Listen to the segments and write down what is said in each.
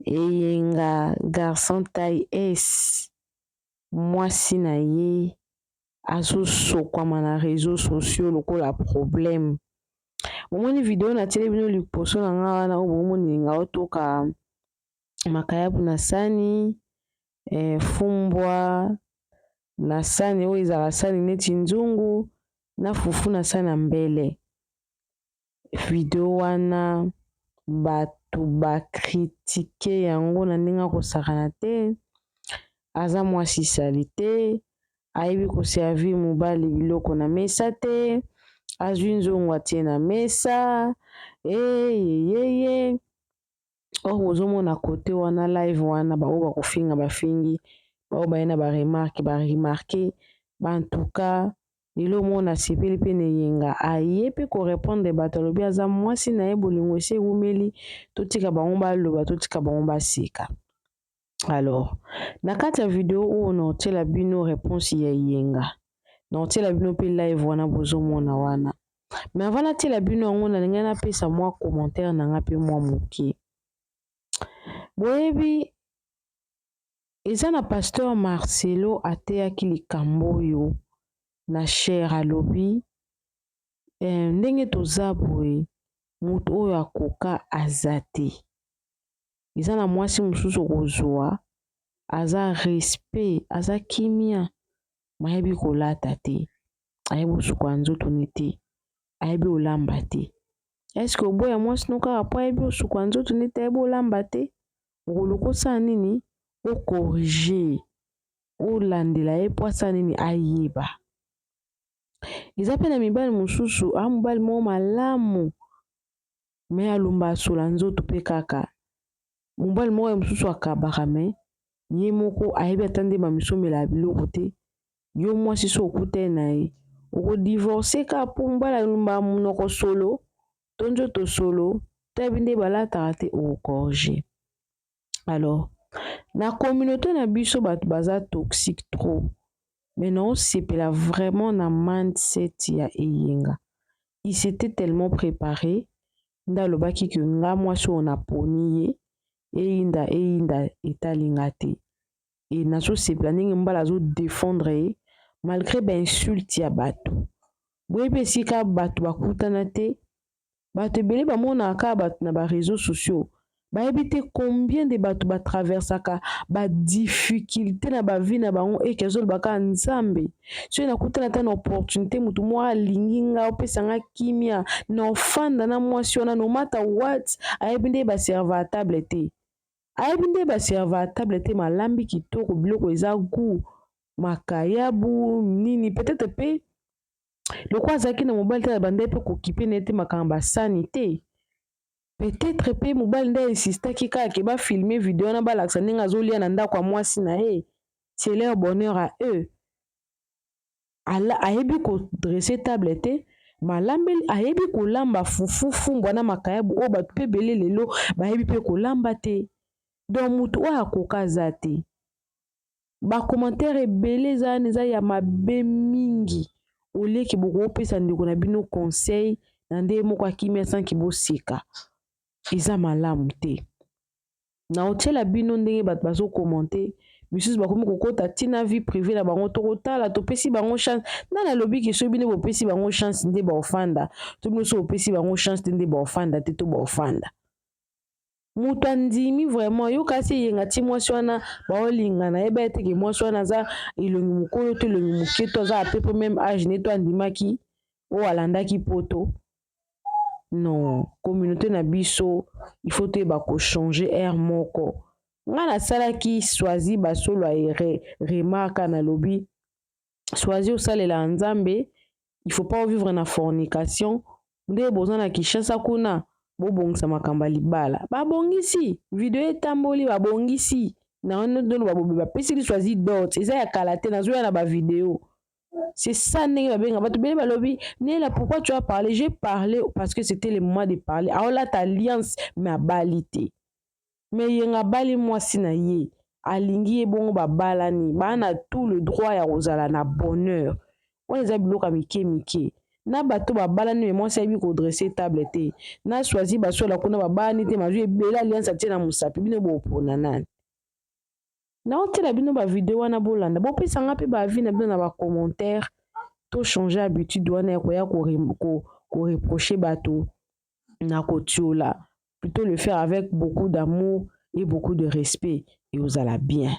eyenga garçon taille S mwasi na ye azosokwama na réseaux sociaux lokola problème. Bomoni video natieli bino liboso na nga wana oyo bomoninga otoka makayabu na sani, fumbwa na sani oyo ezala sani neti nzungu na fufu na sani ya mbele. Video wana bato bakritike yango na ndenge akosakana te, aza mwasi sali te, ayebi koservir mobali biloko na mesa te, azwi nzongo atie na mesa, eyeyeye. Or bozomona kote wana live wana baoyo bakofinga bafingi, baoyo baye na baremarke, bantuka lelo mona sepeli pe na eyenga aye pe korepondre bato alobi aza mwasi na ye bolingo esi ewumeli, totika bango baloba, totika bango baseka. Alors, na kati ya video oyo naotiela bino réponse ya eyenga, naotiela bino pe live wana bozomona wana. Mais avant natiela bino yango nalingi napesa mwa commentaire na nga pe mwa moke. Boyebi eza na pasteur Marcelo ateyaki likambo oyo na cher alobi ndenge toza boye moto oyo akoka aza te. Eza na mwasi mosusu kozwa aza respect, aza kimia, mayebi kolata te, ayebi osukwa nzoto ne te, ayebi olamba te. Est-ce que oboya mwasi no kaka po ayebi osukwa nzoto ne te, ayebi olamba te? Okoluka osala nini? Okorige, olandela ye po asala nini? Ayeba. Eza pe na mibali mosusu, mobali moko malamu, me alumba asola nzoto pe kaka. Mobali moko ya mosusu akabaka me, ye moko ayebi ata nde bamisomela biloko te. Yo mwasi so okutai na ye, okodivorce kaka po mobali alumba monoko solo, to nzoto solo, toyebi nde balataka te, okorige. Alors, na communauté na biso bato baza toxique trop. Mais non, sepela vraiment na mindset ya eyenga. Il s'était tellement préparé, ndalobaki ke nga mwasi oyo naponi ye, eyinda etalinga te. Et nazo sepela ndenge mbala azo défendre ye, malgré ba insulte ya bato. Boyebi esika bato bakutana te, bato ebele bamonaka bato na ba réseaux sociaux. Bayebi te combien de bato batraversaka ba difficulté na ba vie na bango eke azolobaka nzambe. So nakutana ata na opportunité mutu moko alingi nga opesa nga kimia na ofanda na mwasi wana no matter what, ayebi nde baserva à table te. Ayebi nde baserva à table te, malambi kitoko, biloko eza goût, makayabu nini, peut-être pe lokwa azalaki na mobali te bande pe kokipe na ete makambo basani te. Peut-être pe mobali nde insistaki kaka ke ba filmer video na balakisa ndenge azolia na ndako ya mwasi na ye. C'est leur bonheur à eux. Ayebi ko dresser table te, malambeli ayebi kolamba fufu fumbwa na makayabu oyo bato pe ebele lelo bayebi pe kolamba te. Donc mutu oyo akoka aza te. Bakommentaire ebele eza ya mabe mingi. Oleki bokopesa ndeko na bino conseil na nde moko akimia sanki boseka. Eza malamu te. Na otiela bino ndenge bato bazo commenter, misusu bakomi kokota tina vie privée na bango tokotala topesi bango chance. Nana lobi ke so bino bopesi bango chance nde ba ofanda, to bino so bopesi bango chance nde ba ofanda te to ba ofanda. Mutu andimi vraiment yo kasi yenga ti mwasi wana baolingana yeba ete ke mwasi wana aza elongi mokolo to elongi moke to aza apepe même âge ne to andimaki o alandaki poto. Non, communauté na biso il faut te ba ko changer air moko. Nga na salaki choisi basolo a remarque na lobi choisi osalela nzambe, il faut pas vivre na fornication. Nde boza na Kinshasa kuna bobongisa makambo libala. Babongisi video etamboli babongisi na ndono babobe bapesi choisi d'autres. Eza ya kala te nazoya na ba video. C'est ça ndenge babenga bato bele balobi Nela pourquoi tu as parlé? J'ai parlé parce que c'était le moment de parler. Aola ta alliance ma balité. Mais yenga bali mwasi na ye alingi ye bongo babalani bana tout le droit ya kozala na bonheur. On eza biloka mike mike. na bato babalani me mwasi ayebi kodresse table te na choisi basola kuna babalani te mazwi ebele alliance atie na mosapi bino bopona nani naotela bino bavideo wana bolanda bopesanga mpe baavi na bino na bacommentaire to changer habitude wana ya koya koreproche bato na kotiola plutôt le faire avec beaucoup d'amour et beaucoup de respect et ozala bien.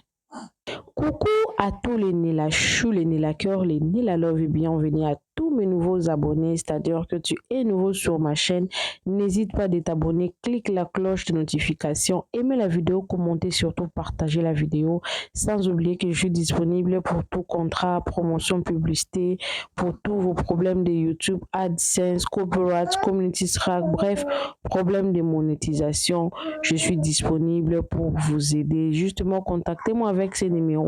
Coucou à tous les Nila Chou, les Nila Cœur, les Nila Love et bienvenue à tous mes nouveaux abonnés. C'est-à-dire que tu es nouveau sur ma chaîne, n'hésite pas de t'abonner, clique la cloche de notification, aimez la vidéo, commentez, surtout partagez la vidéo. Sans oublier que je suis disponible pour tout contrat, promotion, publicité, pour tous vos problèmes de YouTube, AdSense, copyright, community strike, bref, problème de monétisation. Je suis disponible pour vous aider. Justement, contactez-moi avec ces numéros.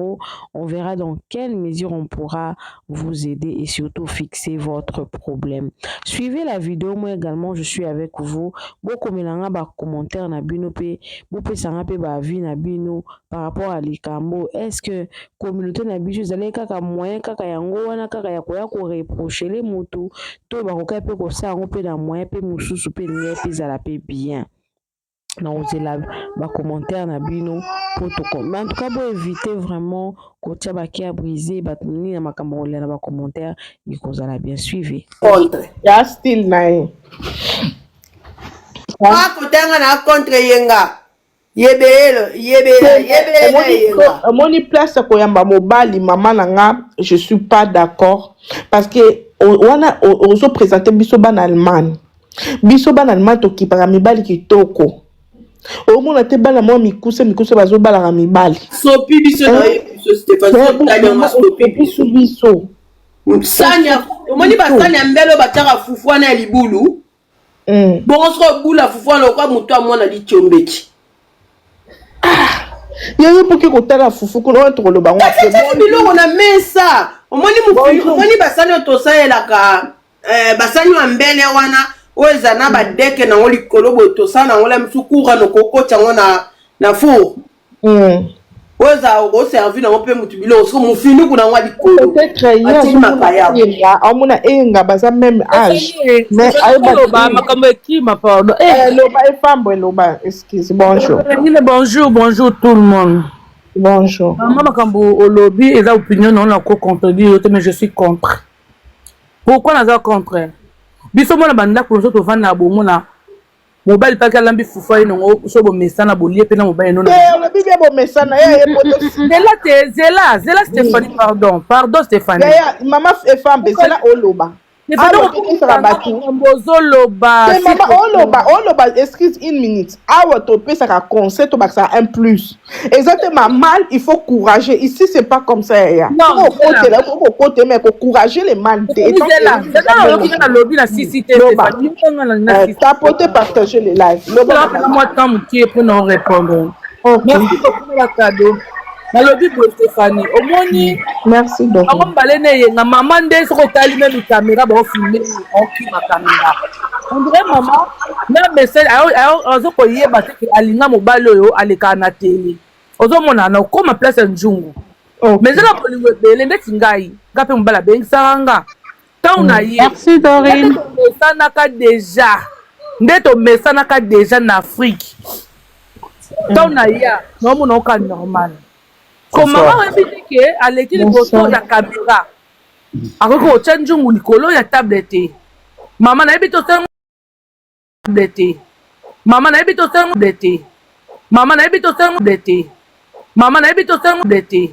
On verra dans quelle mesure on pourra vous aider et surtout fixer votre problème. Suivez la vidéo. Moi également, je suis avec vous. Beaucoup melanga ba commentaire na bino pe, beaucoup sanga pe ba avis na bino par rapport à likambo. Est-ce que communauté na biso zalé kaka moyen kaka yango wana kaka ya koya ko reprocher les motos to ba koka pe ko sa ngo pe na moyen pe mususu pe nye pe zala pe bien. Non, c'est là bas commentaire na bino pour tout compte. Mais en tout cas, pour éviter vraiment que tu a brisé, batuni na makambo na bas commentaire, il cause la bien suivi. Contre. Ya still na. Ah, kutanga na contre yenga. Yebelo. Moni place koyamba mobali maman nanga, je suis pas d'accord parce que on a ozo présenter biso ban Allemagne. Biso ban Allemagne to ki para mibali kitoko. Au moins, te bala moi mikuse bazo bala mibali. Sopi biso na Stéphane Tanya sopi biso. Sanya, omoni ba sanya mbelo bataka fufwana libulu. Bonso bula fufwana kwa mutu amwana li chombeki. Yo poki kotala fufu ko no to lo bango. C'est biloko na mesa. Omoni basanya to sayelaka basanya mbele wana. Oza na ba deke na ngoli kolobo to sana ngola msukura no koko chango na four. Oza o servi na ngope mutubilo so mufinu kuna ngwa likolo. Peut-être ya amuna enga baza même âge. Mais ayoba makambo ekima pardon. Loba e femme loba excuse bonjour. Bonjour tout le monde. Bonjour. Maman makambo olobi et la opinion non la contredire mais je suis contre. Pourquoi naza contre? Biso mona banda pour so to vana bomona mobile pa kala mbi fufa ino so bo mesana bolie pe na mobile no. Le bibia bo mesana zela Stéphanie pardon Stéphanie. Maman et femme zela oloba. Oloba excuse une minute. Awa to pe ça conseil to ça un plus. Exactement mal il faut courager. Ici c'est pas comme ça ya. Non, faut côté mais faut courager les mal. Tapoter partager les lives. Moi temps pour nous répondre. Merci beaucoup la cadeau. Nalobi pour Stéphanie. Omoni. Merci donc. Avant balene yenga maman nde soko tali même caméra ba filmer on ma caméra. On dirait maman na message azo ko yeba te alinga mobali oyo aleka na télé. Ozo mona na ko ma place njungu. Mais ça la polingo bele ndeti ngai. Ngape mobala bengisanga. Tauna ye. Merci Dorine. Mesanaka déjà. Ndeto mesanaka déjà na Afrique. Tauna ya no mona ka normal. Comment on dit que à l'équipe de photo la caméra ako chanjungu likolo ya tablette maman na ebito sango tablette maman na ebito sango tablette maman na ebito sango tablette maman na ebito sango tablette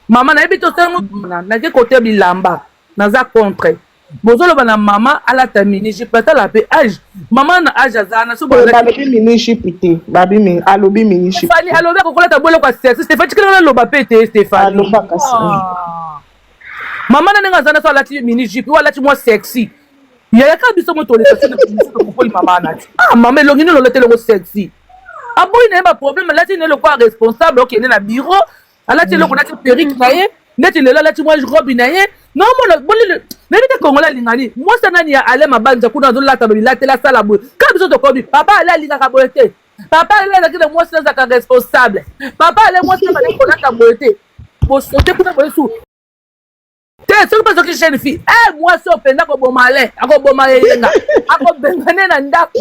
maman na ebito sango na ke côté bilamba naza contre bozolo bana maman ala tamini je pata la pe âge maman na âge azana so ba mini chipité babi mi alobi mini chip Stéphanie alobi ko kola ta bolo kwa sexe Stéphanie tikela loba pete Stéphanie aloba kasi maman na nga zana so alati mini chip wala ti moi sexy ya ka biso mo toleka sana ko poli maman na maman longi no lote lo sexy aboyi na ba problème alati ne lo kwa responsable OK ne na bureau alati lo ko na ti perruque na ye neti lela lati moi robe na ye non mona bolile neti kongola lingani moi sana ni ale mabanja kuna zo lata bilate la sala boy ka biso to kobi papa ale alinga ka boyete papa ale la kile moi sana ka responsable papa ale moi sana ko na ka boyete bo sote kuna boyesu soki mpe soki jeune fille mwasi oyo mpenza akoboma ale akoboma eyenga akobengane na ndako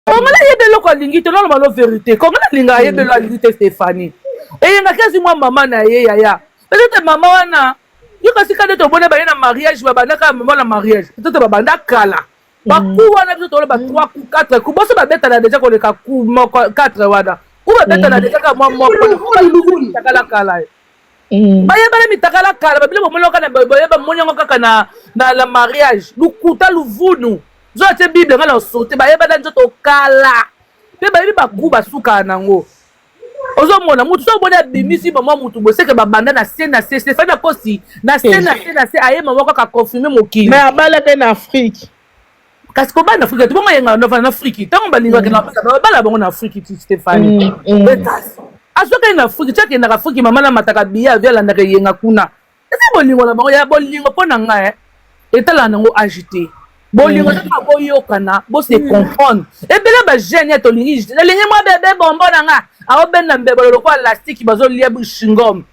Kongola yebelo ko lingi te lolo malo vérité. Kongola linga yebelo alingi te Stéphanie. Eyenga kasi mwa mama na ye yaya. Peut-être mama wana yoka sika de to bone ba na mariage ba bandaka mama na mariage. Peut-être ba banda kala. Ba ku wana biso to ba 3 ku 4 ku boso ba beta na déjà ko le ka ku 4 wana. Ku ba beta na déjà ka mwa ko takala kala. Bayeba mitakala kala ba bile bomoloka na bayeba monyango kaka na la mariage. Lukuta luvunu. Zo ate Bible ngala sote bayeba na nzoto kala. Pe bayebi ba ku ba suka nango. Ozo mona mutu so bona bimisi mama mutu boseke ba banda na scène Stéphane akosi na scène aye mama ka confirmer mokili. Mais abala pe na Afrique. Kasi ko ba na Afrique to yenga na Afrique. Tango balinga ke na bala bango na Afrique Stéphane. Asoka na Afrique tshake na Afrique mama na mataka biya via landa ke yenga kuna. Ese bolingo na bango ya bolingo pona nga etala nango agité. Bolingo na boyokana bo se comprendre. Ebele ba jeune ya to lingi. Lingi mo bebe bombo na nga. Awo ben na mbebo loko elastique bazo lia bushingom.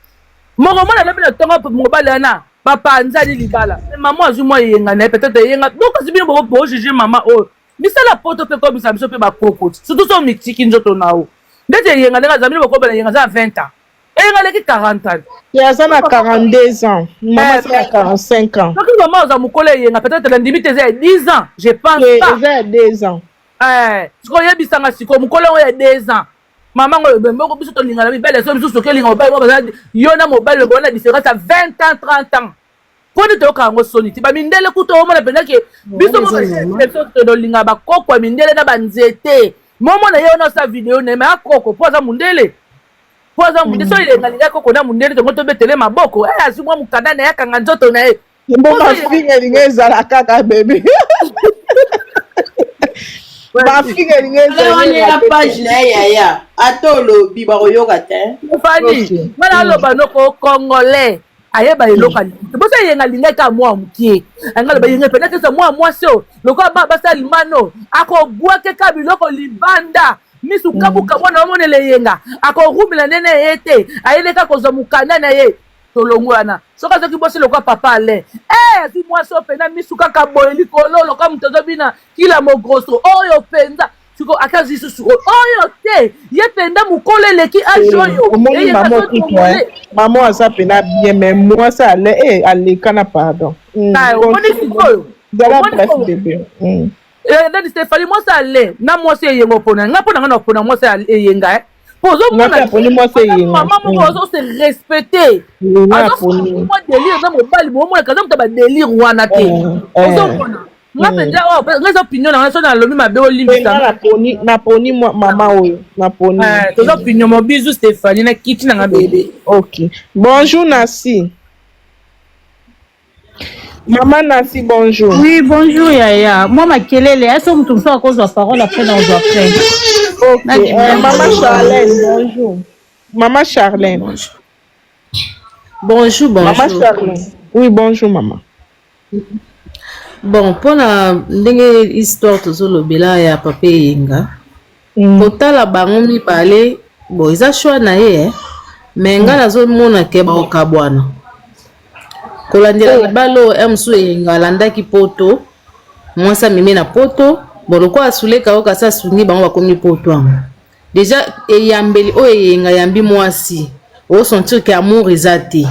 Moko mona na bela tonga mobala na papa nzali libala. Maman azu mo yenga na peut-être yenga. Donc azibino bo juger maman oh. Bisala poto pe ko bisa biso pe ba kokoti. Surtout so mitiki njoto nao. Ndete yenga nga zamini boko bela yenga za 20 ans. Yenga leki 40 ans. Ya ça na 42 ans. Maman ça a 45 ans. Donc maman za mukole yenga peut-être la limite c'est 10 ans. Je pense pas. J'ai 2 ans. Siko yebisanga siko mukole o ya 2 ans. Maman ngo biso to lingala bibele so biso sokelinga mobile mo yona mobile bona différence à 20 ans 30 ans. Poni to ka ngo soni ti ba mindele kuto o mona penda ke biso mo ba to linga ba kokwa mindele na banzete. Momo na yona sa video na ma koko poza mundele. Poza mundele so ile ngalinga koko na mundele to ngoto betele maboko. Asimwa mukanda na yakanga nzoto na ye. Mbo mafinga linga la kaka bébé. Ba figa la page na yaya atolo biba oyoka te Fani mala loba noko congolais ayeba eloka bosa yenga linga ka mwa mukie angala ba yenga pena kesa mwa so loko ba salimano ako bwake ka biloko libanda misu kabuka mwana monele yenga ako rumila nene yete ayeleka koza mukanda na ye tolongwana soka soki bosi lokwa papa ale si moi so pena misuka ka boyeli kololo ka mtozo bina kila mogroso oyo penza siko akazi susu oyo te ye penda mukole leki ajoyo maman asa pena bien mais moi ça allait kana pardon on est sikoyo dala bref bébé Dani Stéphanie moi ça allait na moi c'est yengo pona ngapona ngana pona moi ça yenga Pozo mona maman pozo se respecter. Moi délire na mobali mo mona kaza mutaba délire wana te. Pozo mona. Ngapenda ngeza opinion na sona lomi mabe olimbisa. Na poni maman oyo na poni. Tozo opinion mo bizu Stéphanie na kiti na bébé. OK. Bonjour Nassi. Maman Nassi, bonjour. Oui, bonjour Yaya. Moi ma kelele, est-ce que tu me fais à cause de la parole après dans le après? OK. Maman Charlène, bonjour. Maman Charlène. Bonjour. Maman Charlène. Oui, bonjour maman. Bon, pour la histoire de lobela ya papa yenga. Kotala bango mi parler, bon, ils a choix na ye, mais nga nazo mona ke ba okabwana. Kolandela libalo emsu yenga landaki poto. Mwasa mimi na poto. Boloko asuleka oka sa sungi bango bakomi poto anga. Déjà eyambeli o yenga yambi mwasi. O sentir que amour ezati.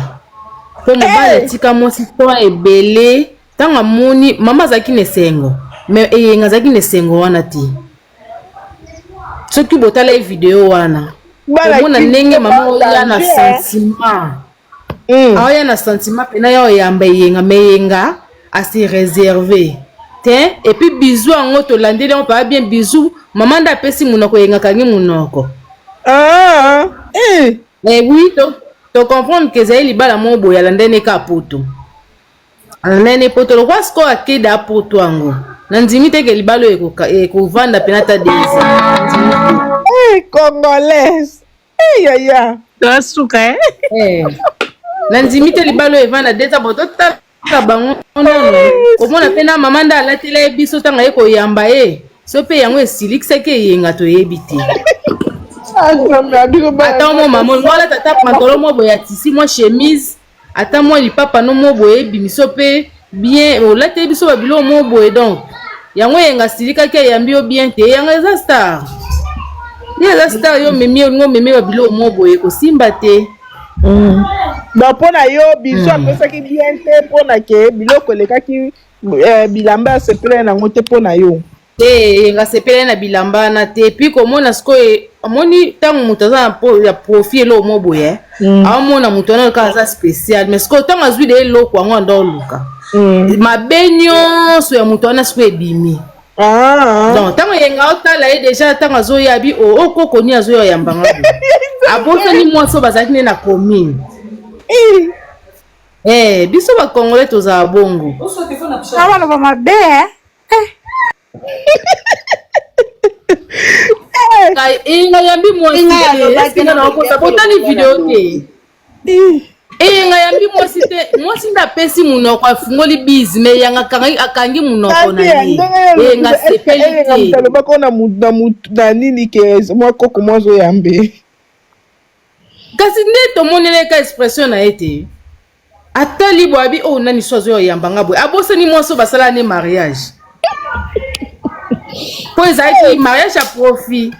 Po mobala tika mwasi to ebele tanga moni mama zaki nesengo. Mais yenga zaki nesengo wana ti. Soki botala video wana. Mona ndenge mama oya na sentiment. Aoya na sentiment pena yo yamba yenga meyenga asi réservé. Et puis bisous en auto landé on pas bien bisous maman da pesi munoko yenga kangi munoko oui to comprendre que c'est libala mo boya landé ne ka poto landé poto lo quoi sko akida poto ango nandimi te ke libalo eko vanda penata deza congolaise yaya Toasuka nandimi te libalo evanda deza boto ta bango non komona pena mama nda alatela biso tanga ye koyamba ye so pe yango esilikisaki eyenga toyebi te Attends mon maman, moi là tata pantalon moi boya tisi moi chemise. Attends moi lipapa no mo boye bimiso pe bien. Oh là te biso ba bilo mo boye donc. Yango yenga silika ke yambi o bien te yanga za star. Ni za star yo memi ngo memi ba bilo mo boye ko simba te. Donc pour na yo biso apesa ki bien te pour na ke biloko lekaki bilamba se plaît na ngote pour na yo. Yenga se plaît na bilamba na te puis komona sko amoni tango mutaza ya profil lo mo boye. Amona mutona ka za spécial mais sko tango azwi de lo kwa ngo luka. Mabenyo so ya mutona sko ebimi. Donc tango yenga otala ye déjà tango azo yabi o koko ni azo ya mbanga. Abosa ni mwa so bazaki ne na commune. Biso ba Congolais toza bongo. Awa ba mabe Kai inga yambi mwa singa na ko sabotani video te. Inga yambi mwa site mwa sinda pesi munoko afungoli biz me yanga akangi munoko na ye. Inga sepeli te. Ngam taloba ko na nini ke mwa koko mwa zo yambe. Kasi nde tomonele ka expression na ete atali boabi o nani sozo yambanga boy abosani mwaso basala ne mariage po ezaki mariage a profit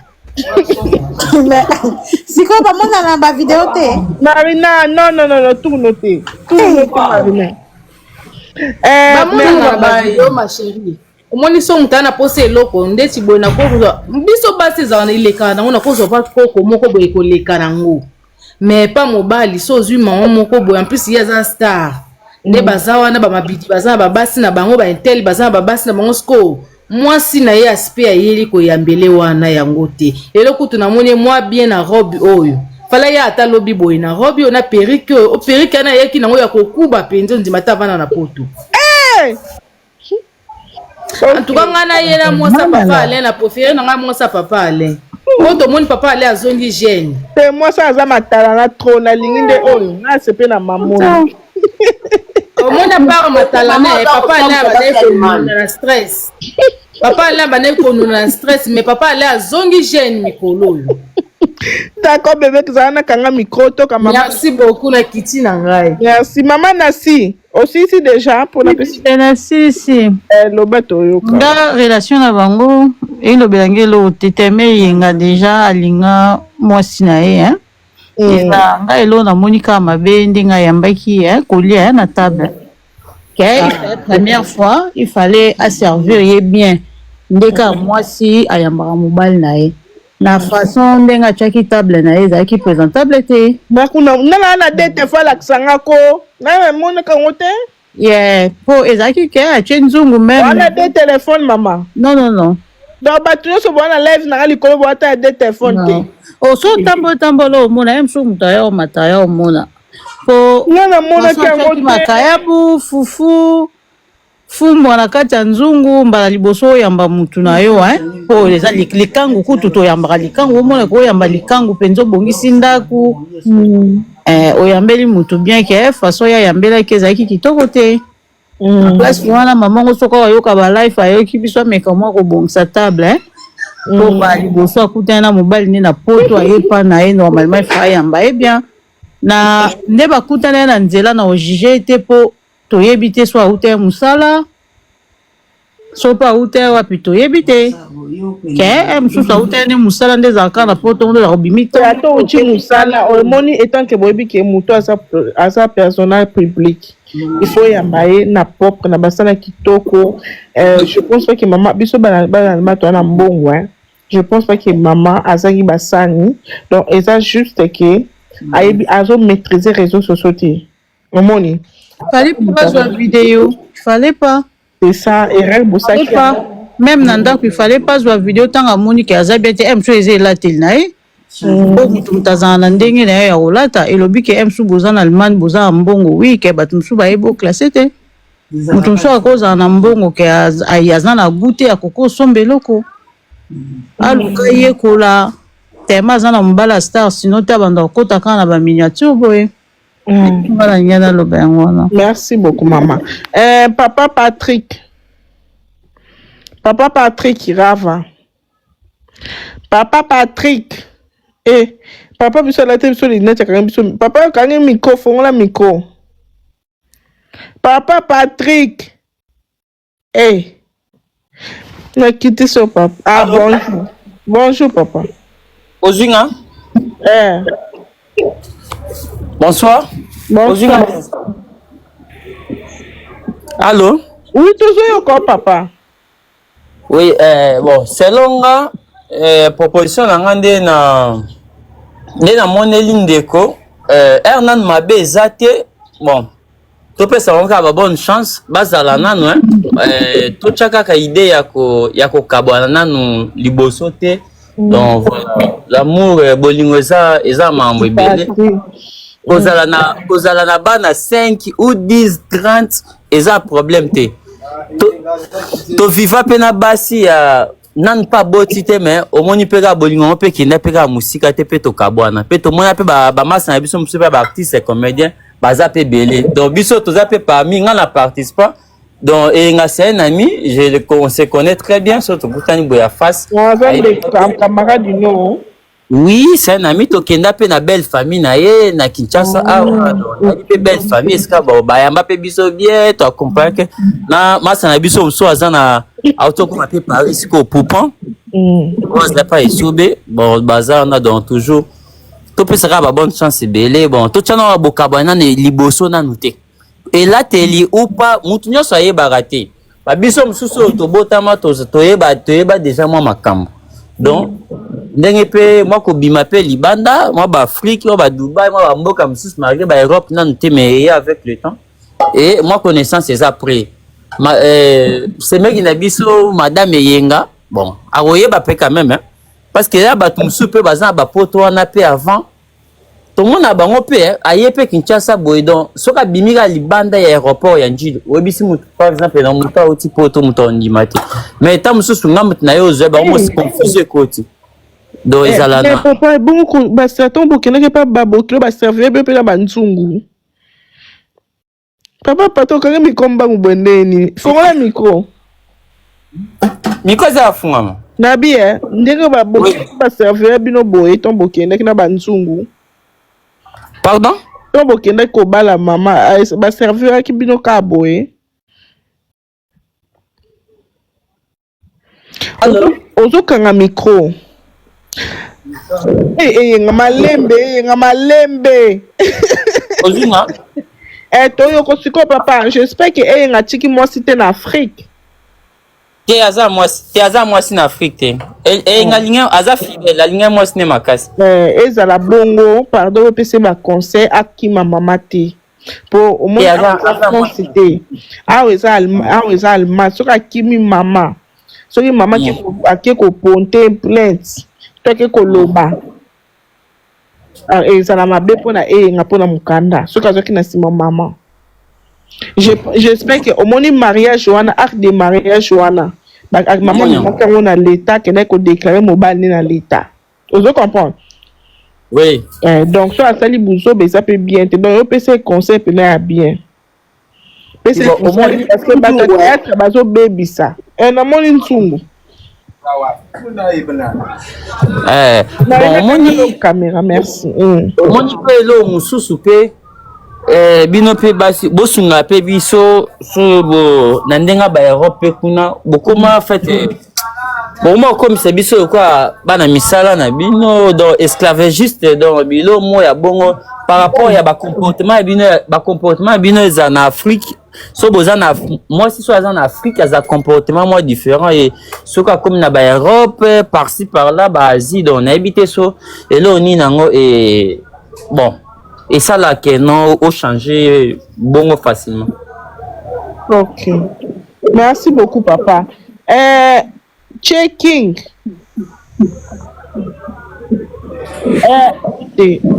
siko bamona na ba video te Marina non tout noté Marina bamona na ba video ma chérie omoni so mutana pose eloko ndeti boy na ko biso basi za na ileka na ngona ko zo pa ko moko boy ko leka nango. Mais pas mobali so zui maman moko boy en plus il y a un star ne bazawa na ba mabidi bazawa ba basi na bango ba intel bazawa ba basi na bango sko moi si na ye aspect ayeli ko yambele wana yango te lelo kutu na moni moi bien na robe oyo fala ya ata lobi boy na robe ona perruque o perruque na yeki nango ya kokuba penzo ndima ta bana na poto en tout cas ngana yena moi sa papa ale na préféré na moi sa papa ale. Quand mon papa allait à zone hygiène. C'est moi ça za matala na trop na linginde oyo na sepe na maman. Comment na part matala na papa allait à stress. Papa allait à stress mais papa allait à zone hygiène mikolo. D'accord bébé que ça na kanga micro to ka maman. Merci beaucoup na kiti na ngai. Merci maman Nasi. Aussi ici déjà pour la petite Nasi si. Le bateau yo. Nga relation na bango et le belangelo teteme yenga déjà alinga mwasi na ye hein. Eza nga elo na monika mabe ndinga yambaki hein kolia na table. La première fois, il fallait asservir bien. Ndeka mwasi ayambara mobile na ye. Na façon ndenga chaki table na eza ki présentable te. Na kuna na date fa la kisanga ko. Na mona ka ngote? Yeah, po ezaki ke a chenzungu même. On a des téléphones maman. Non. Donc battu so bona live na ali ko boata des téléphones te. O so tambo lo mona em so mutaya o mataya o mona. Po na mona ka ngote makayabu fufu fumbo na kati ya nzungu mbala liboso yamba mutu na yo po eza likangu kutu to yamba likangu omona ko yamba likangu penzo bongisi ndaku oyambeli mutu bien ke façon ya yambela ke ezaki kitoko te place wana maman soko wayoka ba life ayoki biso meka mwa ko bongisa table po ba liboso akutana na mobile ni na poto ayepa na ye normalement fa yamba bien na nde bakutana na nzela na ojije te po toyebi te so aute musala so pa aute wapi toyebi te ke msusu aute ni musala nde ezalaka na poto nde zakobimi te ato uti musala omoni etant ke boyebi ke moto aza personnage public il faut yamba ye na propre na basala kitoko je pense pas que maman biso bana to na mbongo je pense pas que maman azangi basani donc eza juste que ayebi azo maîtriser réseaux sociaux te omoni. Fallait pas jouer vidéo. Fallait pas. C'est ça, erreur fallait pas. Même Nanda, il fallait pas jouer vidéo tant à Monique à Zabiate M so eze la telnae. Bon mutu mtazana ndenge na ya olata et lobi ke M so boza na Allemagne boza mbongo oui ke batumsu ba ebo classé te. Mutu so akoza na mbongo ke ayazana na goûter akoko sombeloko. Aluka yekola tema zana mbala star sinon ta banda kota kana ba miniature boy. Merci beaucoup, maman. Papa Patrick Rava. Papa Patrick, Eh, papa biso la télé biso linete quand biso. Papa quand micro, fongola micro. Papa Patrick. Eh, na quitté son papa. Ah bonjour. Bonjour papa. Ozinga. Bonsoir. Bonsoir. Allô? Oui, toujours encore papa. Oui, bon, selon nga, proposition na na moneli ndeko, Hernan Mabe ezate, bon, to pesa wanka ba bonne chance, bazala nanu, to chaka ka idée ya ko kabwana nanu liboso te. Donc voilà, l'amour bolingo eza mambo ebele. Kozala na bana 5 ou 10 30 eza problème te. To viva pena basi ya nan pa boti te mais omoni peka bolingo pe kinda peka musika te pe to kabwana pe to mona pe ba masa na biso musu pe ba artiste et comédien baza pe belé. Donc biso toza pe parmi nga na participant. Donc et nga c'est un ami, on se connaît très bien surtout kutani boya face. Camarade du nom. Oui, c'est un ami tokenda pe na belle famille na ye na Kinshasa donc pe belle famille eska ba yamba pe biso bien to accompagner que na masa na biso so azana auto ko pe Paris ko Poupan. On n'a pas esubé bon bazar on a donc toujours to pe sera ba bonne chance belé bon to tchana ba bokabana ne liboso na nuté. Et là teli ou pas mutu nyoso aye baraté. Ba biso mususu to botama to yeba déjà moi makambo. Donc ndenge pe moi ko bima pe libanda moi ba Afrique moi ba Dubaï moi ba mboka mususu malgré ba Europe nan te mais avec le temps et moi connaissance c'est après c'est mec qui na biso madame Yenga bon aroye ba pe quand même hein parce que là ba tumsu pe bazan ba poto wana pe avant tout le monde a bango pe aye pe Kinshasa boy donc soka bimika libanda ya aéroport ya Njili webisi mutu par exemple na mutu oti poto mutu ndimate mais tant mususu ngamu na yo zo ba mo se confuse côté. Donc papa bon ba straton bokene pas babokilo ba servir be pe na banzungu. Papa pato kanga mikomba mubondeni. Fongola micro. Miko za fungama. Na bien, ndenge ba bokilo ba servir bino boye ton bokene na banzungu. Pardon? Ton bokene ko bala mama ba servir ki bino ka boye. Alors, ozo kanga micro. Nga malembe. Ozuma. Toyo kosiko papa, j'espère que nga tiki moi cité en Afrique. Aza moi en Afrique te. Nga linga aza fidèle, la linga moi ne makasi. Ezala bongo, pardon, pese ba conseil akima mama te. Pour au moins cité. Eza alma, soka kimi mama. Soki mama qui ko ponte plainte. Toi que koloba et ça la mabe pona nga pona mukanda so kazo ki na sima maman j'espère que au moni mariage wana acte de mariage wana ba maman moko na l'état que na ko déclarer mobile na l'état vous comprendre oui donc so asali buzo be ça peut bien te donc PC conseil peut na bien PC parce que ba théâtre bazo baby ça na moni ntungu moni caméra merci moni pe lo mususu pe bino pe basi bosunga pe biso so bo na ndenga ba Europe kuna bokoma fait bon moi comme c'est biso quoi bana misala na bino donc esclavagiste donc bilo mo ya bongo par rapport ya ba comportement bino za na Afrique so bozana moi si so en Afrique as un comportement moi différent et so comme na ba Europe par-ci par-là ba Asie donc on a habité so et là on y nango et bon et ça là que non au changer bongo facilement. OK. Merci beaucoup papa. Checking.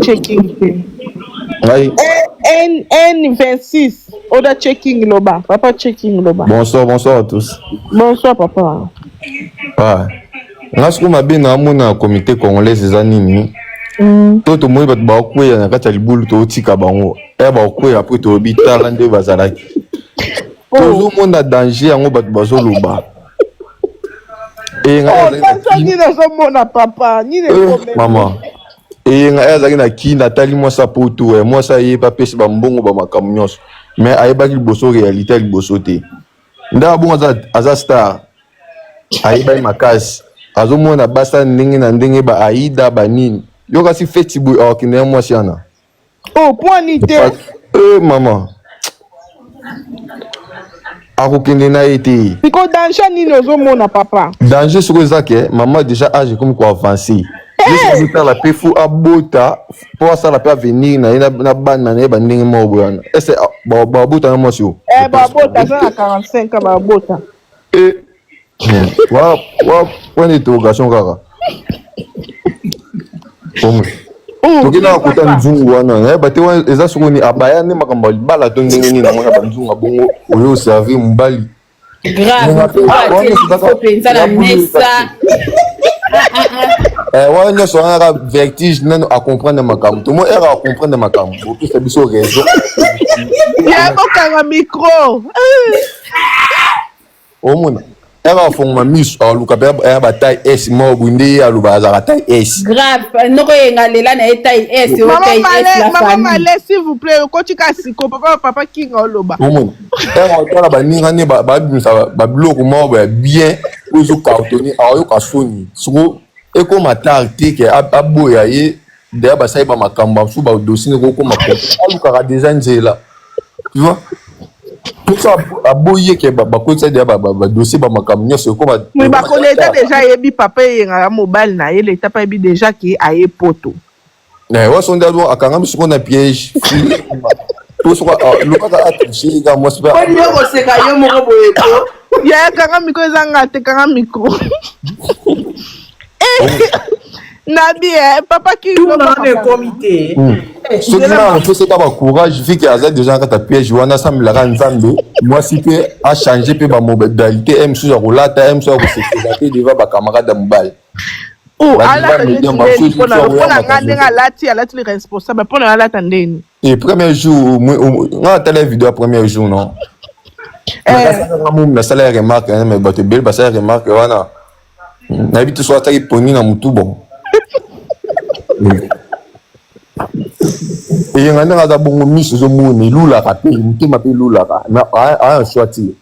Checking. Oui. N26. Oda checking loba. Papa checking loba. Bonsoir à tous. Bonsoir papa. Ngasiko mabina amona comité congolais eza nini? Toto moi bat ba kweya na kati ya libulu to tika bango. Ba kweya après to bitala nde bazalaki. Tozo mona danger yango bat bazo loba. Ni na mona papa, ni le maman. Et azaki na ki natali moi sa poto moi ça y est pas pesi ba mbongo ba makambo nyonso mais ayebaki liboso réalité liboso te nda bongo aza star ayebaki makasi azomona basa ndenge na ndenge ba aida ba nini yo kasi feti boy akende moi siana Oh, point nité. Maman akokende na ye te Siko danger nini ozomona papa? danger soko ezake maman déjà âge comme ko avancer la pe fu abota po asala pe avenir na ye na bana na ye bandenge moko boyana ese babota na mwasi o Babota aza na 45 ans babota. wa point d'interrogation kaka tokenda kota nzungu wana nayeba te wana eza soko ni abaya nde makambo ya libala to ndenge nini na mwana banzungu bongo oyo oservir mobali mpenza na mesa wana nyonso wana vertige nano acomprendre makambo tomo ere acomprendre makambo opesa biso raison yakokanga micro omona ere afongoma miso aluka mpe ya bataille s moko bunde aloba azaka taille s grave noko yenga lela na ye taille s Maman Malé, s'il vous plaît, kotika siko papa kinga oloba. omona ere otala baninga nde babimisa babiloko moko ya bien oyo ezokartoni aoyoka soni soko ekoma tard te ke aboya ye deya basali bamakambo mosusu badosi ndeko okoma alukaka deja nzela tu vois poso aboyi ke bakotisa deya badosie bamakambo nyonso ekoma Mais bakoleta déjà yebi papa yengaka mobile na ye leta pa yebi déjà ki aye poto. wasonde ado akangami soko na piège to soko lokaka atriche ka mwasi Kwani yo koseka yo moko boye to Ya kanga micro ezanga te kanga micro. Nabi papa ki tout dans le comité. soki nanga opesaka bacourage vi ke aza deja kata piège wana asambilaka nzambe mwasi mpe achange mpe bamodalité ye mosusu ya kolata ye mosusu ya kosekeza te deva bacamarade ya mobali alata mpona nga ndenge alati le responsable mpona alata ndeni et premier jour nga atala video ya premier jour non nakasaka momu nasala ya remarque mais bato ebele basala ya remarque wana nayebi te so ataki poni na motu bon eyenga ndenge aza bongo miso ezomona elulaka mpe motema mpe elulaka aya shwa ti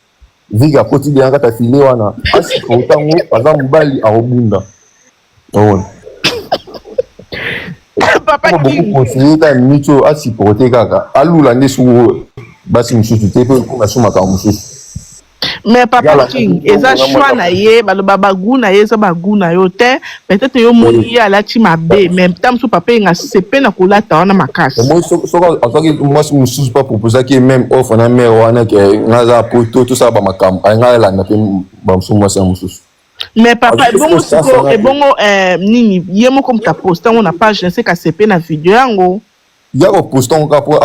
vike akoti deya kata file wana asika otango aza mobali akobunda ona conseiller ka minute oyo asiporte kaka alula nde suku basi mosusu te mpe ekoma so makambo mosusu mais papa king eza choix na ye baloba bagu na ye eza bagu na yo te peut-être yo moni ye alati mabe mais ntango mosusu papa yenga sepe na kolata wana makasi moi soki azwaki mwasi mosusu mpe aproposaki même offre na mare wana ke nga aza poto tosala bamakambo nga alanda mpe bamosusu mwasi ya mosusu mais papa ebongo siko ebongo nini ye moko moto aposte yango na page na seka sepe na video yango ya koposta ngo kaka po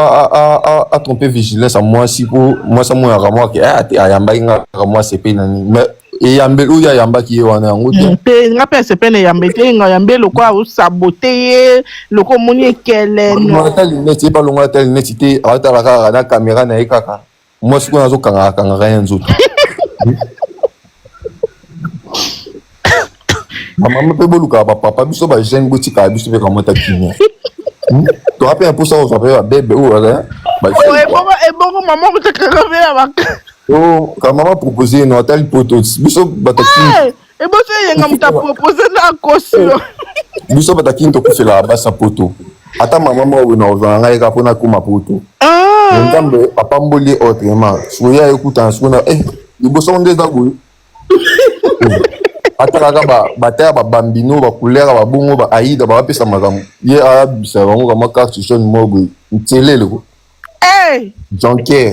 atrompe vigilance ya mwasi po mwasi amonaka mwake ayambaki nga kaka mwasi epe na nini mais eyambeli oyo ayambaki ye wana yango te mpe nga mpe asepe na eyambe te nga yambe loko aosabote ye loko omoni ekeleno ata lineti ye balongo ata lineti te aotala kaka na kamera na ye kaka mwasi kuna azokangaka ye nzoto bamama mpe bolukaka bapapa biso bagene botikaka biso mpe kamota kimia toka mpe mposa kozwa mpe babebe oyo ebongo mama motakaka mpe na baka ka mama propose eno atali poto biso batakini eboso eyenga moto apropose na akosi biso batakini tokufelaka basa poto ata mama moko na ozwanga ngai ka mpona akoma poto nzambe apamboli ye autrement soya ekutana sikona liboso nde eza boye atalaka bataya babambino bakulera babongo baaida babapesa makambo ye ayabisa bango kama carte jaune moko ntelele ko jonker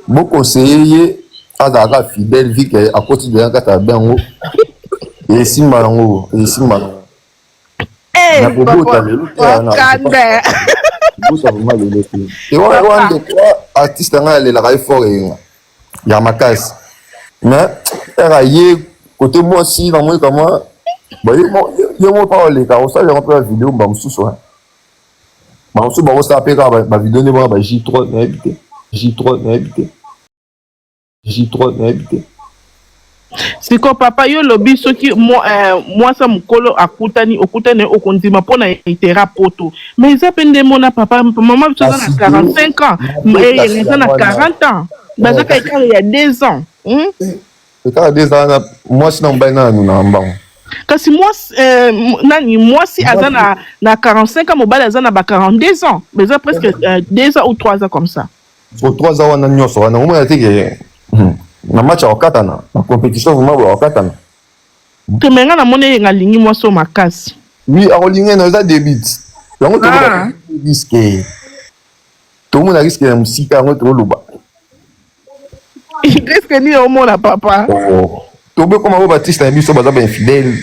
bokonseye ye azalaka fidèle vi ke akoti deya kati ya bango esimba yango esimba yango nakobota lelo bosa vraimen lelo te ewana nde artiste ngai alelaka ye fort eyenga ya makasi mais era ye côté mwasi na moi kama ye mo pa oleka osala yango mpe bavideo bamosusu bamosusu bakosala mpe kaka bavideo nde bona J3 nayebi te J3 nayebi te Siko papa yo lobi soki moi ça mukolo akutani okutani okondima pona itera poto. Mais ça pende mona papa maman tu as 45 ans et il a 40 ans. Baza ka il y a 2 ans. Et quand 2 ans moi sinon baina nous na mbang. Kasi moi si azana na 45 ans mobile azana ba 42 ans. Mais ça presque 2 ans ou 3 ans comme ça. Pour 3 ans on a nyoso on a moins été na match wakatana na compétition vraiment wakatana te menga na mone nga lingi mwaso makasi oui arolinga na za débit yango to risque to mona risque ya musika yango to luba risque ni o mona papa to be comme Baptiste na biso baza ba infidèle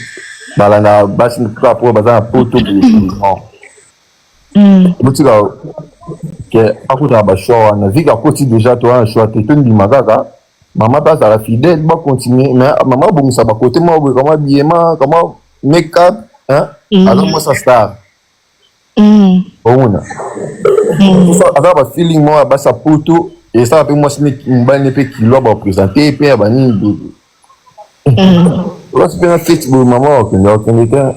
balanga basi kwa po baza na poto butika ke akuta ba show na vika koti déjà to un choix te ndi magaka. Maman passe à la fidèle, va continuer. Mais maman, bon, ça va côté moi, comment bien, comment make-up, hein? Alors, moi, ça star. Bon, alors, le feeling, moi, bah, ça poto, et ça, après, moi, c'est une bonne épée qui l'a présenté, et puis, elle va venir. Là, c'est bien fait, maman, on était.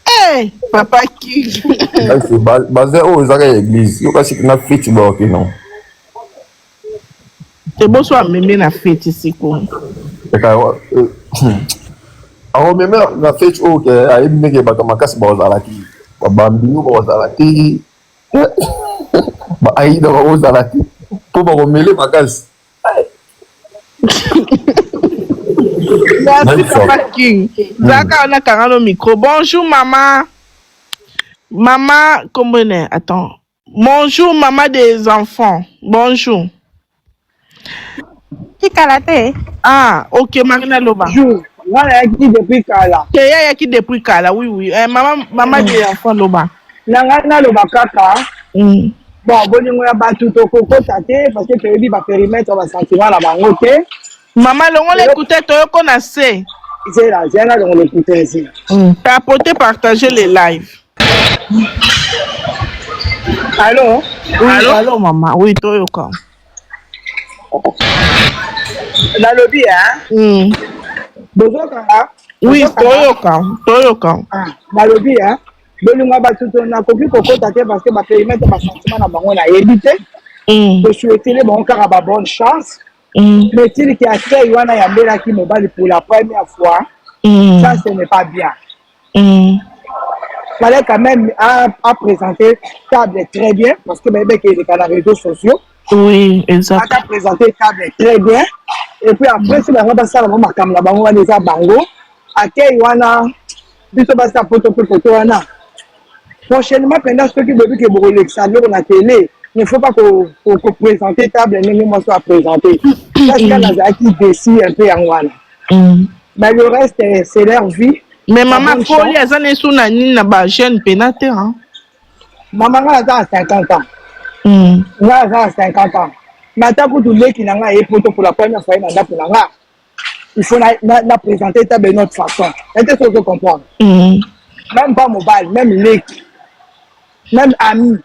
Hey, papa qui? C'est basé aux l'église. Il y a une fête, non? C'est bon soit même na fête ici quoi. Alors même na fête OK, ayi meke ba makasi ba ozalaki. Ba bambino ba ozalaki. Ba ayi da ba ozalaki. Po ba komele makasi. Merci papa King. Zaka on a carrément micro. Bonjour maman. Maman comment est? Attends. Bonjour maman des enfants. Bonjour. Qui kalate? Ah, ok, Marina Loba. Bonjour. Moi, qui depuis Kala. C'est qui depuis Kala, oui, oui. Maman des enfants Loba. Nangana Loba Kaka. Bon, bolingo ya batu to koko tate parce que tu dis ba périmètre ba sentiment la bango te. Maman longo l'écouter to yoko na se. C'est là, j'ai là on l'écouter ici. Tapoter partager les lives. Allô? Oui, allô maman. Oui, to yoko. Dans le lobby, hein? Bonjour, Kara. Oui, Toyoka. Ah, dans le lobby, hein? Bolingo ba tuto na koki koko tate parce que ba périmètre ba sentiment na bango na éviter. Je souhaiter les bons car ba bonne chance. Mais il qui a fait Yoana Yambela qui me bat pour la première fois, ça ce n'est pas bien. Fallait quand même à présenter table très bien parce que bébé qui est dans les réseaux sociaux. Oui, exact. À présenter table très bien. Et puis après, si on va passer à la maman, comme la bango, on va dire bango. À quel Yoana, biso basta poto wana. Prochainement, pendant ceux qui veulent que vous Alexandre on a télé, il ne faut pas qu'on présente table, mais moi soit présenté. Parce qu'il y a qui décide un peu en Wana. Mais le reste, c'est leur vie. Mais maman, faut y aller à sous la ligne na chaîne pénate, hein. Maman a 50 ans. Maman a 50 ans. Maintenant, pour tous les qui n'ont pas pour la première fois, il faut la présenter de notre façon. Est-ce que vous comprenez? Même pas mobile, même l'équipe. Même ami.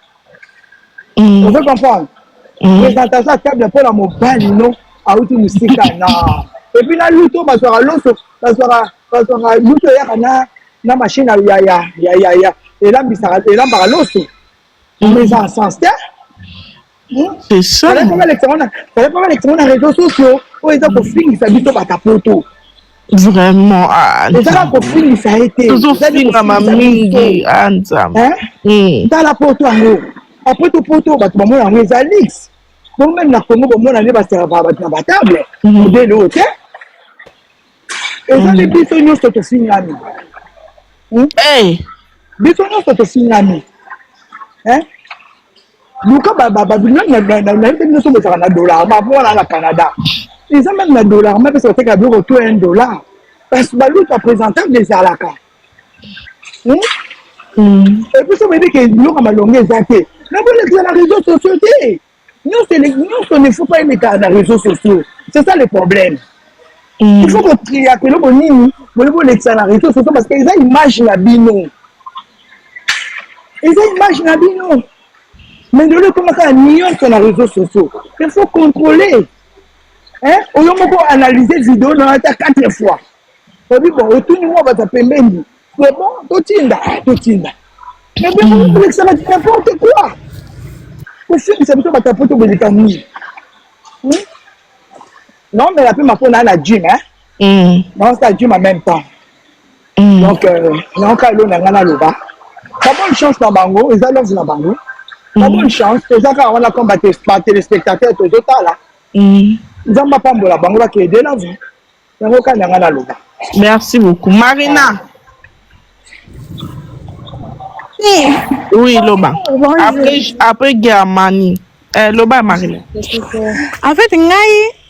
Vous pouvez comprendre? Présentation à table pour la mobile, non? À outil musique, non. Et puis là, l'auto, ça sera l'auto, ça sera l'auto, la machine, et là, par l'auto. Mais ça, sens, c'est ça. Ça dépend de l'électron dans les réseaux sociaux. Où ils ont compris qu'ils s'habitent à ta poto. Vraiment, ils ont compris qu'ils s'habitent. Toujours fin à ma mingi, Ansam. Dans la poto en haut. Après tout poto, tu vas m'en les alix. Pour même la Congo, on a les table. De l'autre. Et ça, les bisons sont aussi nami. Hey! Bisons sont aussi nami. Hein? Luka bababina na dollar ma voilà la Canada ils ont même un dollar mais parce que tu as besoin de $1 parce que balut a présenté des alaka et puis ça veut dire que nous on a longué zaké mais vous les réseaux sociaux nous ne faut pas aimer les réseaux sociaux c'est ça le problème il faut que tu appelles le bonini pour les réseaux sociaux parce qu'ils ont image la bino mais de l'autre comment ça ignore sur les réseaux sociaux il faut contrôler hein oyo moko analyser vidéo na ata 4 fois obi bon otuni mo bata pembeni mais bon totinda mais bien on ça va n'importe quoi au film c'est plutôt bata poto belika ni non mais la plus ma phone na gym hein non ça gym en même temps donc non ka lo na ngana loba pas bonne chance na bango ils allent na bango pas bonne chance déjà quand on a combattu par téléspectateurs tout là nzamba pambola bango ba kede na vous yango ka na ngana loba. Merci beaucoup. Marina. Oui, Loba. Après Germanie. Loba Marina. En fait,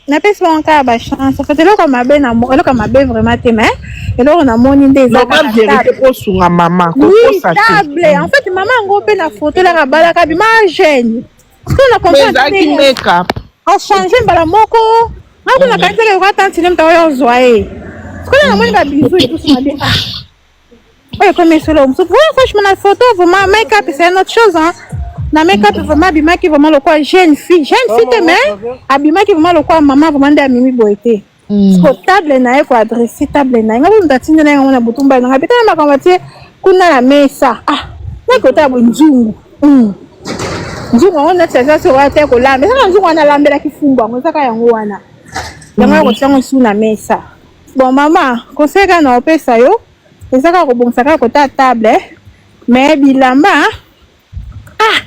n'a pas mon cas ba chance. En fait, là comme ma belle amour, là comme ma belle vraiment t'aimer. Et là on a mon idée ça. Loba vérité pour sur maman. Oui, table. En fait, maman ngo pe na photo la rabala ka bi ma jeune. Parce qu'on a compris. Mais make-up. On change mbala moko. On a quand même va tantiner mtayo zoaé. Parce qu'on a mon ba bisou et tout ça bien. Ouais, comme ça là. Franchement la photo vraiment make-up c'est une autre chose hein. Na make-up vraiment bima qui vraiment le quoi jeune fille t'aimer. Abima qui vraiment le quoi maman vraiment de mimi boité. Parce que table na faut adresser table na. Ngabu ndatinda na ngona butumba na habita na makamati kuna la mesa. Ah, na kota bunzungu. Nzungu on a ça sur la terre ko la mais ça nzungu na lambela kifumba ngo saka yango wana. Yango ko tsango su na mesa. Bon maman, conseil na opesa yo. Ezaka ko bonsaka ko ta table mais bilamba ah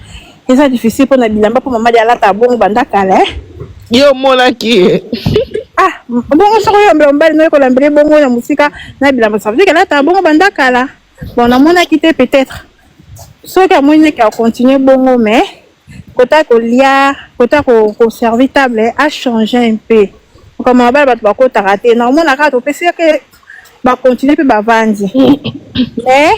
c'est difficile pour na bilamba pour maman ya lata bongo banda kala yo mona ki ah bongo soko yo mbali no ko lambele bongo na musika na bilamba ça veut dire que lata bongo banda kala bon na mona quitté peut-être so ka mona ka continuer bongo mais kota ko lia kota ko servir table a changer un peu comme ma baba ba ko taraté na mona ka to pese que ba continuer pe ba vandi mais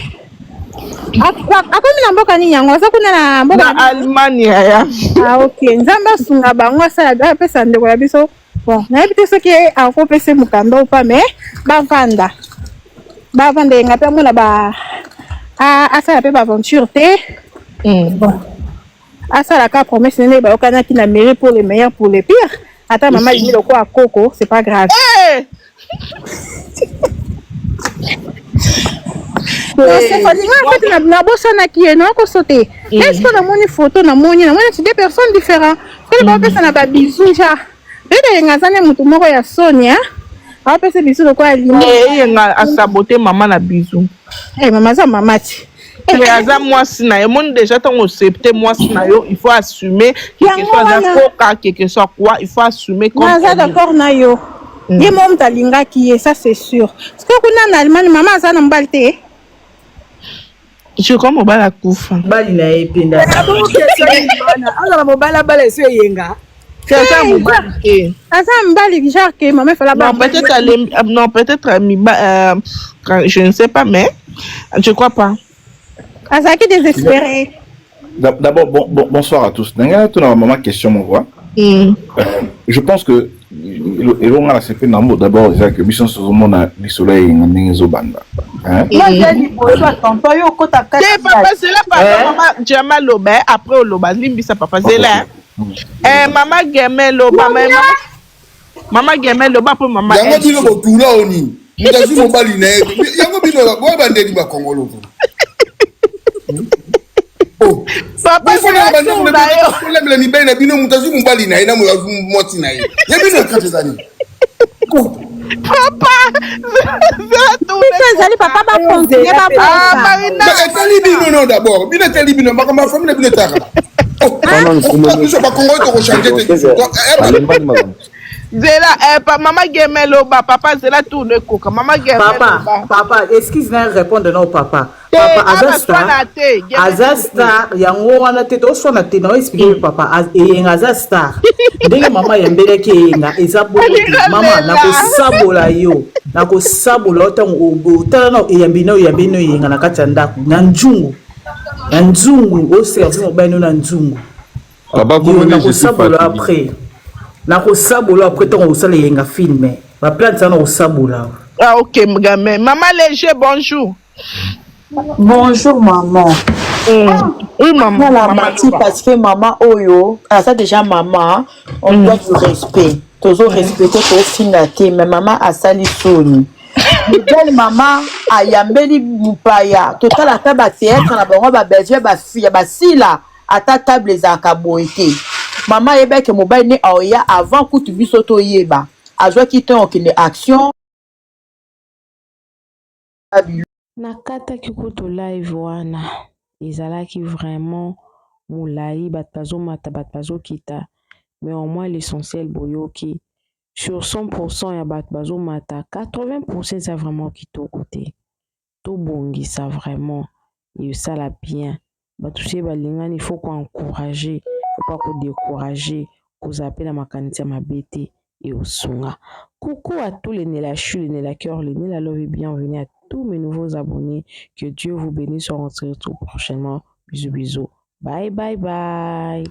akomi na mboka nini yango aza kuna na mboka na Allemagne ya ah ok nzamba sunga bango asala ba pesa ndeko ya biso bon na yebi te soki akopesa mukanda ou pas mais bavanda nga pe mona ba asala pe ba aventure te bon asala ka promesse nene ba okana ki na mairie pour les meilleurs pour les pires ata mama limi loko a koko c'est pas grave c'est pas grave en fait na bossa na ki no ko sauter est-ce que na moni photo na moni c'est deux personnes différentes que ba pesa na ba bisou ja bébé ngazane mutu moko ya Sonia a pesa bisou loko a limi nga a saboter maman na bisou maman za mamati aza mwasi na yo moni déjà tant accepter mwasi na yo il faut assumer quelque chose à foka quelque chose quoi il faut assumer comme ça d'accord na yo ye mom talinga ki ça c'est sûr parce que kuna na Allemagne maman aza na mbalte je crois mobala kufa bali na ependa ala mobala bala eso yenga ça mobali asa mbali genre que maman fait la non peut-être je ne sais pas mais je crois pas asa qui désespéré. D'abord bonsoir à tous. Nanga tout na maman question mon voix. Je pense que et on a fait nambo d'abord c'est que mission sur le monde du soleil ngani zobanda hein moi j'ai dit bonsoir tonton yo kota kata papa c'est là papa maman Jamal Loba après au Loba limbisa papa c'est là maman Gemel Loba maman Gemel Loba pour maman yango bino ko tula oni mutazu mo bali na yango bino ko bandeli ba kongolo oh papa c'est là problème ni bena bino mutazu mo bali na ina mo moti na ye bino katezani papa c'est papa ba continuer ba penser tali bino non d'abord bino tali bino ba ma famille bino taka non je pas congo to changer Zela maman Gemelo papa Zela tourne coca maman Gemelo papa excuse moi répondre non papa Azasta yango wana te to sona te no expliquer papa Azasta ndenge mama yembele ke nga ezabolo mama na ko sabola otango otala no yambino yenga na kati ya ndako na nzungu o service mo bano na nzungu papa comment je suis après na ko sabola après ton osala yenga filme ba plante ça na sabola ah ok mgame maman léger bonjour bonjour maman oui maman maman parce que maman oyo ça déjà maman on doit du respect toujours respecté tofinga te mais maman asali soni belle maman ayambeli mupaya totala ata bateatre na bango baberger bafia basila ata table ezalaka boye te mama ayebaki mobali ne aoya avant kutu biso toyeba azwaki te okende action nakataki kutu live wana ezalaki vraiment molai bato bazomata bato bazokita mais au moins l'essentiel boyoki sur 100% ya bato bazomata 80% eza vraiment kitoko te tobongisa vraiment esala bien bato sie balingani il faut koencourager faut pas kodécourager kozala mpe na makanisi ya mabe te eosunga. Coucou à tous les Nélachu, les Nélacœur, les Nélaloves et bienvenue à tous mes nouveaux abonnés. Que Dieu vous bénisse. On se retrouve prochainement. Bisous, bisous. Bye, bye, bye.